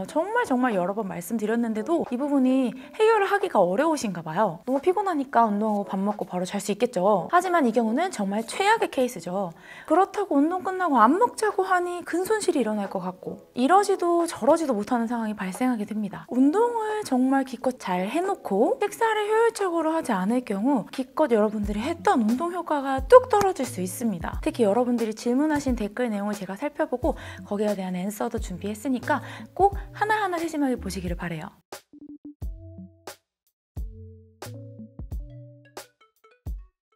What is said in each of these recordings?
정말 여러 번 말씀드렸는데도 이 부분이 해결을 하기가 어려우신가 봐요. 너무 피곤하니까 운동하고 밥 먹고 바로 잘 수 있겠죠. 하지만 이 경우는 정말 최악의 케이스죠. 그렇다고 운동 끝나고 안 먹자고 하니 큰 손실이 일어날 것 같고 이러지도 저러지도 못하는 상황이 발생하게 됩니다. 운동을 정말 기껏 잘 해놓고 식사를 효율적으로 하지 않을 경우 기껏 여러분들이 했던 운동 효과가 뚝 떨어질 수 있습니다. 특히 여러분들이 질문하신 댓글 내용을 제가 살펴보고 거기에 대한 앤서도 준비했으니까 꼭 하나하나 세심하게 보시기를 바라요.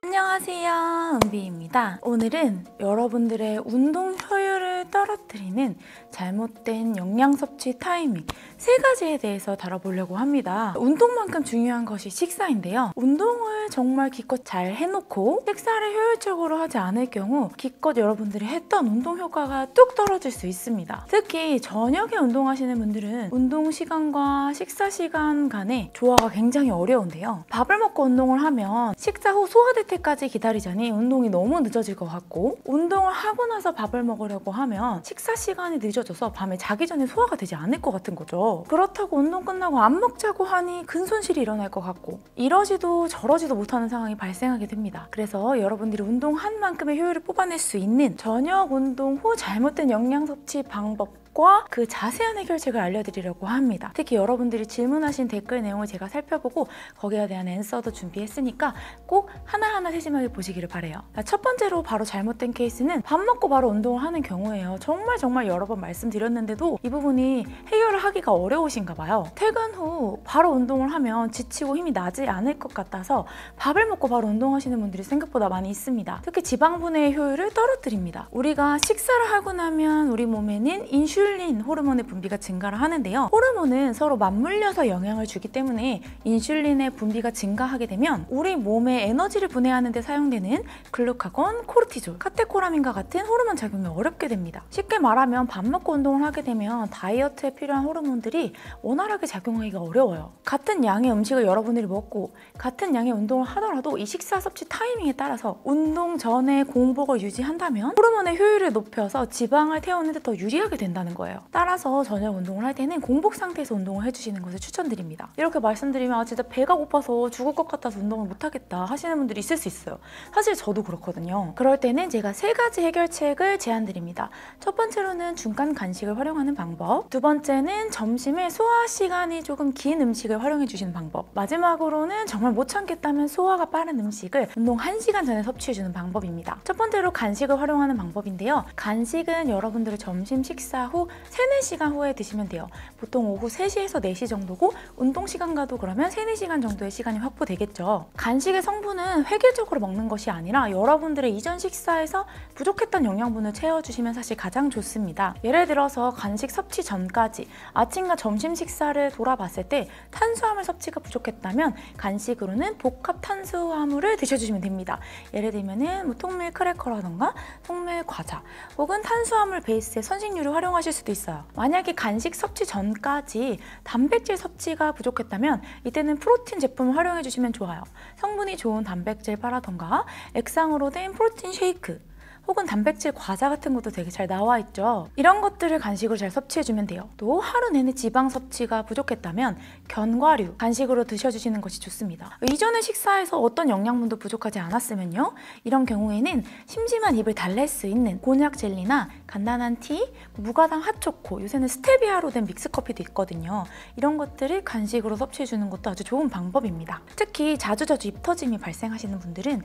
안녕하세요, 은비입니다. 오늘은 여러분들의 운동 효율을 떨어뜨리는 잘못된 영양 섭취 타이밍 3가지에 대해서 다뤄보려고 합니다. 운동만큼 중요한 것이 식사인데요. 운동을 정말 기껏 잘 해놓고 식사를 효율적으로 하지 않을 경우 기껏 여러분들이 했던 운동 효과가 뚝 떨어질 수 있습니다. 특히 저녁에 운동하시는 분들은 운동 시간과 식사 시간 간의 조화가 굉장히 어려운데요. 밥을 먹고 운동을 하면 식사 후 소화될 때까지 기다리자니 운동이 너무 늦어질 것 같고 운동을 하고 나서 밥을 먹으려고 하면 식사 시간이 늦어져서 밤에 자기 전에 소화가 되지 않을 것 같은 거죠. 그렇다고 운동 끝나고 안 먹자고 하니 큰 손실이 일어날 것 같고 이러지도 저러지도 못하는 상황이 발생하게 됩니다. 그래서 여러분들이 운동한 만큼의 효율을 뽑아낼 수 있는 저녁 운동 후 잘못된 영양 섭취 방법 그 자세한 해결책을 알려드리려고 합니다. 특히 여러분들이 질문하신 댓글 내용을 제가 살펴보고 거기에 대한 앤서도 준비했으니까 꼭 하나하나 세심하게 보시기를 바라요. 첫 번째로 바로 잘못된 케이스는 밥 먹고 바로 운동을 하는 경우예요. 정말 여러 번 말씀드렸는데도 이 부분이 해결을 하기가 어려우신가 봐요. 퇴근 후 바로 운동을 하면 지치고 힘이 나지 않을 것 같아서 밥을 먹고 바로 운동하시는 분들이 생각보다 많이 있습니다. 특히 지방 분해의 효율을 떨어뜨립니다. 우리가 식사를 하고 나면 우리 몸에는 인슐린 호르몬의 분비가 증가를 하는데요. 호르몬은 서로 맞물려서 영향을 주기 때문에 인슐린의 분비가 증가하게 되면 우리 몸에 에너지를 분해하는 데 사용되는 글루카곤, 코르티졸, 카테코라민과 같은 호르몬 작용이 어렵게 됩니다. 쉽게 말하면 밥 먹고 운동을 하게 되면 다이어트에 필요한 호르몬들이 원활하게 작용하기가 어려워요. 같은 양의 음식을 여러분들이 먹고 같은 양의 운동을 하더라도 이 식사 섭취 타이밍에 따라서 운동 전에 공복을 유지한다면 호르몬의 효율을 높여서 지방을 태우는 데 더 유리하게 된다는 거예요. 따라서 저녁 운동을 할 때는 공복 상태에서 운동을 해주시는 것을 추천드립니다. 이렇게 말씀드리면 진짜 배가 고파서 죽을 것 같아서 운동을 못하겠다 하시는 분들이 있을 수 있어요. 사실 저도 그렇거든요. 그럴 때는 제가 3가지 해결책을 제안드립니다. 첫 번째로는 중간 간식을 활용하는 방법, 두 번째는 점심에 소화 시간이 조금 긴 음식을 활용해 주시는 방법, 마지막으로는 정말 못 참겠다면 소화가 빠른 음식을 운동 1시간 전에 섭취해주는 방법입니다. 첫 번째로 간식을 활용하는 방법인데요. 간식은 여러분들의 점심 식사 후 3-4시간 후에 드시면 돼요. 보통 오후 3시에서 4시 정도고 운동 시간과도 그러면 3-4시간 정도의 시간이 확보되겠죠. 간식의 성분은 획일적으로 먹는 것이 아니라 여러분들의 이전 식사에서 부족했던 영양분을 채워주시면 사실 가장 좋습니다. 예를 들어서 간식 섭취 전까지 아침과 점심 식사를 돌아봤을 때 탄수화물 섭취가 부족했다면 간식으로는 복합 탄수화물을 드셔주시면 됩니다. 예를 들면 통밀 크래커라던가 통밀 과자 혹은 탄수화물 베이스의 선식류를 활용하실 수도 있어요. 만약에 간식 섭취 전까지 단백질 섭취가 부족했다면 이때는 프로틴 제품을 활용해 주시면 좋아요. 성분이 좋은 단백질 바라던가 액상으로 된 프로틴 쉐이크 혹은 단백질 과자 같은 것도 되게 잘 나와 있죠. 이런 것들을 간식으로 잘 섭취해주면 돼요. 또 하루 내내 지방 섭취가 부족했다면 견과류 간식으로 드셔주시는 것이 좋습니다. 이전의 식사에서 어떤 영양분도 부족하지 않았으면요. 이런 경우에는 심심한 입을 달랠 수 있는 곤약 젤리나 간단한 티, 무가당 핫초코, 요새는 스테비아로 된 믹스커피도 있거든요. 이런 것들을 간식으로 섭취해주는 것도 아주 좋은 방법입니다. 특히 자주자주 입 터짐이 발생하시는 분들은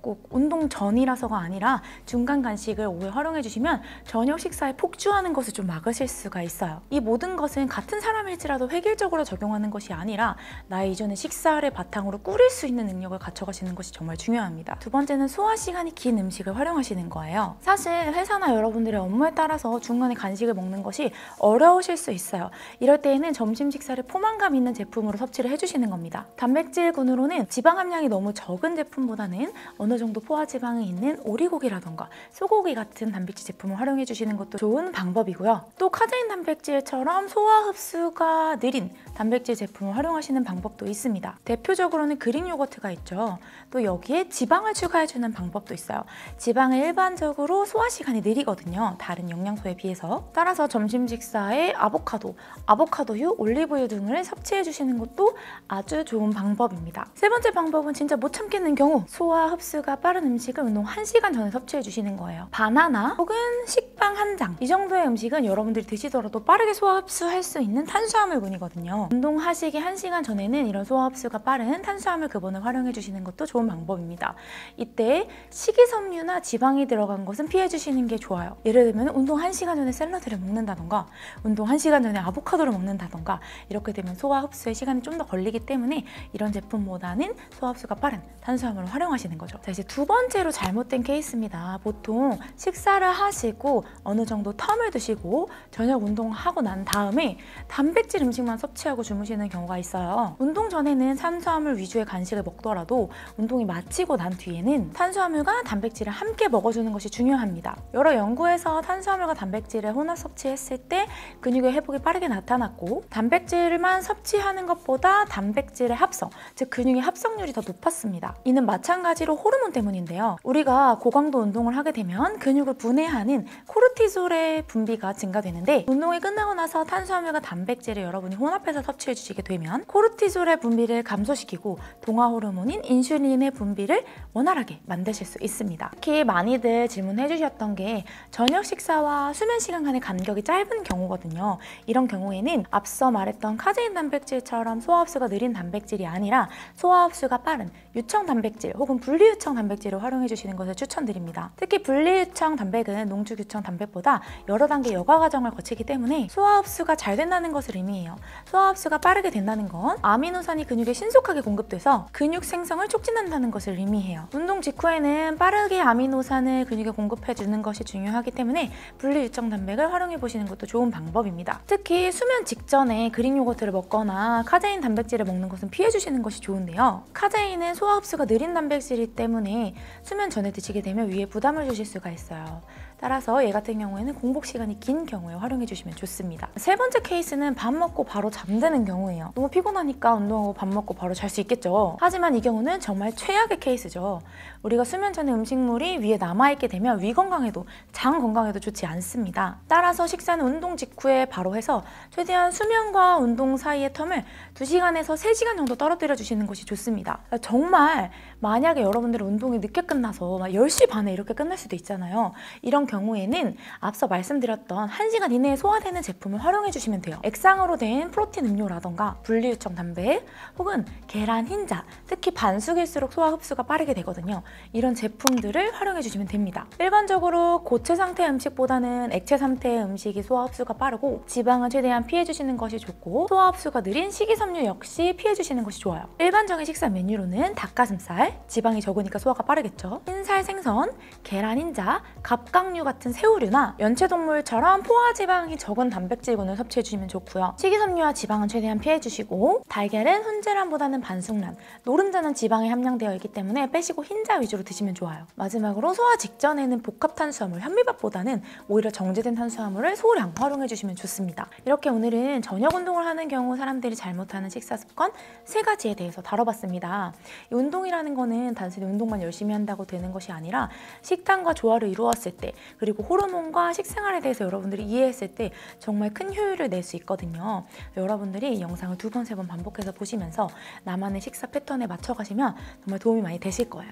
꼭 운동 전이라서가 아니라 중간 간식을 오후에 활용해 주시면 저녁 식사에 폭주하는 것을 좀 막으실 수가 있어요. 이 모든 것은 같은 사람일지라도 획일적으로 적용하는 것이 아니라 나의 이전의 식사를 바탕으로 꾸릴 수 있는 능력을 갖춰가시는 것이 정말 중요합니다. 두 번째는 소화 시간이 긴 음식을 활용하시는 거예요. 사실 회사나 여러분들의 업무에 따라서 중간에 간식을 먹는 것이 어려우실 수 있어요. 이럴 때에는 점심 식사를 포만감 있는 제품으로 섭취를 해주시는 겁니다. 단백질군으로는 지방 함량이 너무 적은 제품보다는 어느 정도 포화지방이 있는 오리고기라던가 단백질이라던가 소고기 같은 단백질 제품을 활용해 주시는 것도 좋은 방법이고요. 또 카제인 단백질처럼 소화 흡수가 느린 단백질 제품을 활용하시는 방법도 있습니다. 대표적으로는 그릭 요거트가 있죠. 또 여기에 지방을 추가해주는 방법도 있어요. 지방은 일반적으로 소화 시간이 느리거든요. 다른 영양소에 비해서. 따라서 점심 식사에 아보카도유, 올리브유 등을 섭취해주시는 것도 아주 좋은 방법입니다. 세 번째 방법은 진짜 못 참겠는 경우 소화 흡수가 빠른 음식을 운동 1시간 전에 섭취해주시는 거예요. 바나나 혹은 식빵 한 장, 이 정도의 음식은 여러분들이 드시더라도 빠르게 소화 흡수할 수 있는 탄수화물군이거든요. 운동하시기 1시간 전에는 이런 소화 흡수가 빠른 탄수화물 근원을 활용해 주시는 것도 좋은 방법입니다. 이때 식이섬유나 지방이 들어간 것은 피해 주시는 게 좋아요. 예를 들면 운동 1시간 전에 샐러드를 먹는다던가 운동 1시간 전에 아보카도를 먹는다던가 이렇게 되면 소화 흡수에 시간이 좀 더 걸리기 때문에 이런 제품보다는 소화 흡수가 빠른 탄수화물을 활용하시는 거죠. 자, 이제 두 번째로 잘못된 케이스입니다. 보통 식사를 하시고 어느 정도 텀을 두시고 저녁 운동하고 난 다음에 단백질 음식만 섭취하고 주무시는 경우가 있어요. 운동 전에는 탄수화물 위주의 간식을 먹더라도 운동이 마치고 난 뒤에는 탄수화물과 단백질을 함께 먹어주는 것이 중요합니다. 여러 연구에서 탄수화물과 단백질을 혼합 섭취했을 때 근육의 회복이 빠르게 나타났고 단백질만 섭취하는 것보다 단백질의 합성, 즉 근육의 합성률이 더 높았습니다. 이는 마찬가지로 호르몬 때문인데요. 우리가 고강도 운동을 하게 되면 근육을 분해하는 코르티솔의 분비가 증가되는데 운동이 끝나고 나서 탄수화물과 단백질을 여러분이 혼합해서 섭취해 주시게 되면 코르티솔의 분비를 감소시키고 동화 호르몬인 인슐린의 분비를 원활하게 만드실 수 있습니다. 특히 많이들 질문해 주셨던 게 저녁 식사와 수면 시간 간의 간격이 짧은 경우거든요. 이런 경우에는 앞서 말했던 카제인 단백질처럼 소화 흡수가 느린 단백질이 아니라 소화 흡수가 빠른 유청 단백질 혹은 분리유청 단백질을 활용해 주시는 것을 추천드립니다. 특히 분리유청 단백은 농축유청 단백보다 여러 단계 여과 과정을 거치기 때문에 소화 흡수가 잘 된다는 것을 의미해요. 소화 흡수가 빠르게 된다는 건 아미노산이 근육에 신속하게 공급돼서 근육 생성을 촉진한다는 것을 의미해요. 운동 직후에는 빠르게 아미노산을 근육에 공급해 주는 것이 중요하기 때문에 분리유청 단백을 활용해 보시는 것도 좋은 방법입니다. 특히 수면 직전에 그릭 요거트를 먹거나 카제인 단백질을 먹는 것은 피해 주시는 것이 좋은데요. 카제인은 소화 흡수가 느린 단백질이기 때문에 수면 전에 드시게 되면 위에 부담을 주실 수가 있어요. 따라서 얘 같은 경우에는 공복 시간이 긴 경우에 활용해 주시면 좋습니다. 세 번째 케이스는 밥 먹고 바로 잠드는 경우예요. 너무 피곤하니까 운동하고 밥 먹고 바로 잘 수 있겠죠. 하지만 이 경우는 정말 최악의 케이스죠. 우리가 수면 전에 음식물이 위에 남아있게 되면 위 건강에도 장 건강에도 좋지 않습니다. 따라서 식사는 운동 직후에 바로 해서 최대한 수면과 운동 사이의 텀을 2시간에서 3시간 정도 떨어뜨려 주시는 것이 좋습니다. 정말 만약에 여러분들의 운동이 늦게 끝나서 10시 반에 이렇게 끝날 수도 있잖아요. 이런 경우에는 앞서 말씀드렸던 1시간 이내에 소화되는 제품을 활용해 주시면 돼요. 액상으로 된 프로틴 음료라던가 분리유청 단백 혹은 계란 흰자, 특히 반숙일수록 소화 흡수가 빠르게 되거든요. 이런 제품들을 활용해 주시면 됩니다. 일반적으로 고체 상태 음식보다는 액체 상태의 음식이 소화 흡수가 빠르고 지방은 최대한 피해 주시는 것이 좋고 소화 흡수가 느린 식이섬유 역시 피해 주시는 것이 좋아요. 일반적인 식사 메뉴로는 닭가슴살, 지방이 적으니까 소화가 빠르겠죠. 흰살 생선, 계란 흰자, 갑각류 같은 새우류나 연체동물처럼 포화지방이 적은 단백질군을 섭취해 주시면 좋고요. 식이섬유와 지방은 최대한 피해 주시고 달걀은 훈제란보다는 반숙란, 노른자는 지방이 함량되어 있기 때문에 빼시고 흰자 위주로 드시면 좋아요. 마지막으로 소화 직전에는 복합 탄수화물, 현미밥보다는 오히려 정제된 탄수화물을 소량 활용해 주시면 좋습니다. 이렇게 오늘은 저녁 운동을 하는 경우 사람들이 잘못하는 식사 습관 3가지에 대해서 다뤄봤습니다. 이 운동이라는 거는 단순히 운동만 열심히 한다고 되는 것이 아니라 식단과 조화를 이루었을 때 그리고 호르몬과 식생활에 대해서 여러분들이 이해했을 때 정말 큰 효율을 낼 수 있거든요. 여러분들이 이 영상을 2번, 3번 반복해서 보시면서 나만의 식사 패턴에 맞춰가시면 정말 도움이 많이 되실 거예요.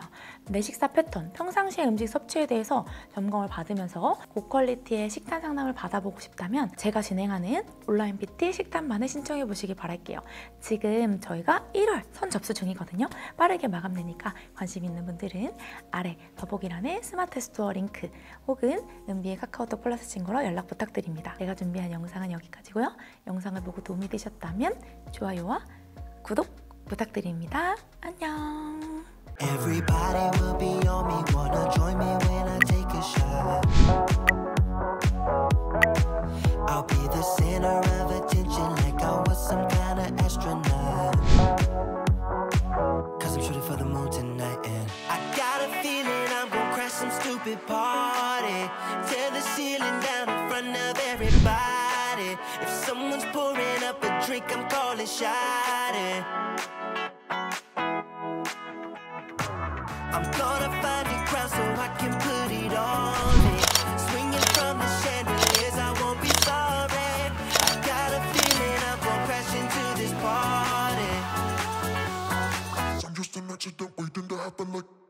내 식사 패턴, 평상시의 음식 섭취에 대해서 점검을 받으면서 고퀄리티의 식단 상담을 받아보고 싶다면 제가 진행하는 온라인 PT 식단반을 신청해 보시기 바랄게요. 지금 저희가 1월 선 접수 중이거든요. 빠르게 마감되니까 관심 있는 분들은 아래 더보기란에 스마트 스토어 링크 혹은 은비의 카카오톡 플러스 친구로 연락 부탁드립니다. 제가 준비한 영상은 여기까지고요. 영상을 보고 도움이 되셨다면 좋아요와 구독 부탁드립니다. 안녕. Everybody will be on me, wanna join me when I take a shot. I'll be the center of attention like I was some kind of astronaut. Cause I'm shooting for the moon tonight and I got a feeling I'm gonna crash some stupid party. drink, I'm calling shot it. I'm gonna find a crown so I can put it on it. Swinging from the chandeliers, I won't be sorry. I got a feeling I'm gonna crash into this party. I'm just an accident waiting to happen like